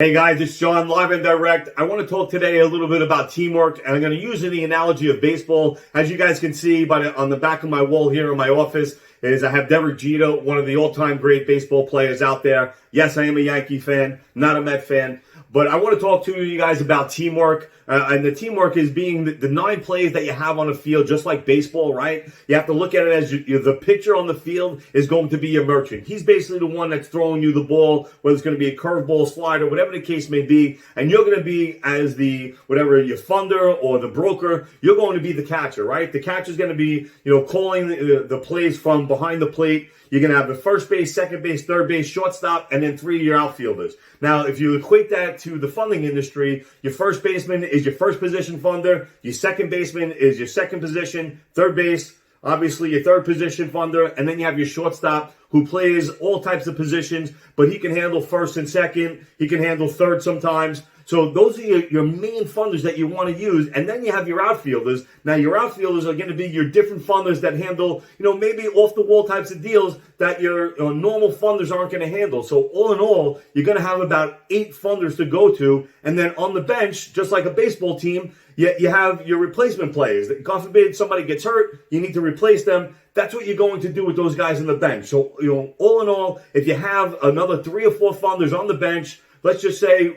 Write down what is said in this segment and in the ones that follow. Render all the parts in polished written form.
Hey guys, it's Sean, live and direct. I want to talk today a little bit about teamwork, and I'm going to use the analogy of baseball. As you guys can see on the back of my wall here in my office, I have Derek Jeter, one of the all-time great baseball players out there. Yes, I am a Yankee fan, not a Met fan. But I want to talk to you guys about teamwork. And the teamwork is being the 9 plays that you have on the field, just like baseball, right? You have to look at it as the pitcher on the field is going to be your merchant. He's basically the one that's throwing you the ball, whether it's going to be a curveball, slider, whatever the case may be. And you're going to be as your funder or the broker, you're going to be the catcher, right? The catcher's going to be, calling the plays from behind the plate. You're going to have the first base, second base, third base, shortstop, and then 3 of your outfielders. Now, if you equate that to the funding industry, your first baseman is your first position funder, your second baseman is your second position, third base, obviously your third position funder, and then you have your shortstop who plays all types of positions, but he can handle first and second, he can handle third sometimes. So those are your main funders that you want to use. And then you have your outfielders. Now, your outfielders are going to be your different funders that handle, maybe off-the-wall types of deals that your normal funders aren't going to handle. So all in all, you're going to have about 8 funders to go to. And then on the bench, just like a baseball team, you have your replacement players. God forbid somebody gets hurt, you need to replace them. That's what you're going to do with those guys on the bench. So, all in all, if you have another 3 or 4 funders on the bench, let's just say,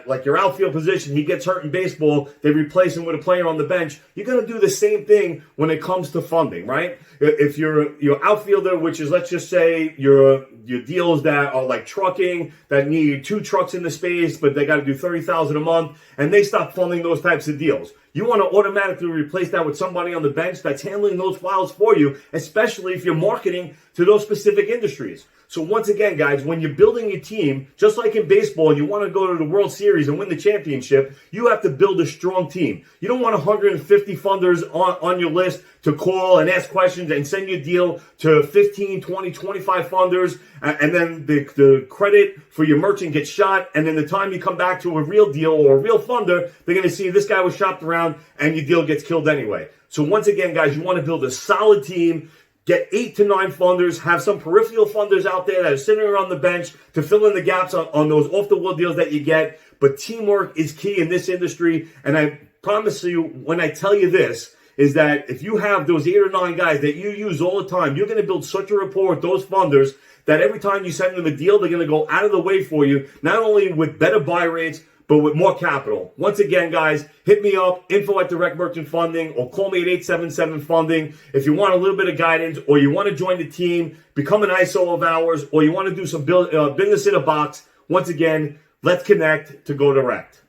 like your outfield position, he gets hurt in baseball, they replace him with a player on the bench. You're going to do the same thing when it comes to funding, right? If you're your outfielder, which is, let's just say, your deals that are like trucking, that need 2 trucks in the space, but they got to do $30,000 a month, and they stop funding those types of deals. You want to automatically replace that with somebody on the bench that's handling those files for you, especially if you're marketing to those specific industries. So once again, guys, when you're building a team, just like in baseball, you want to go to the World Series and win the championship, you have to build a strong team. You don't want 150 funders on your list to call and ask questions and send you a deal to 15, 20, 25 funders, and then the credit for your merchant gets shot, and then the time you come back to a real deal or a real funder, they're going to see this guy was shopped around and your deal gets killed anyway. So once again, guys, you want to build a solid team. Get 8 to 9 funders, have some peripheral funders out there that are sitting around the bench to fill in the gaps on those off-the-wall deals that you get. But teamwork is key in this industry. And I promise you, when I tell you this, is that if you have those 8 or 9 guys that you use all the time, you're going to build such a rapport with those funders that every time you send them a deal, they're going to go out of the way for you, not only with better buy rates, but with more capital. Once again, guys, hit me up, info@Direct Merchant Funding, or call me at 877-FUNDING. If you want a little bit of guidance, or you want to join the team, become an ISO of ours, or you want to do some business in a box, once again, let's connect to go direct.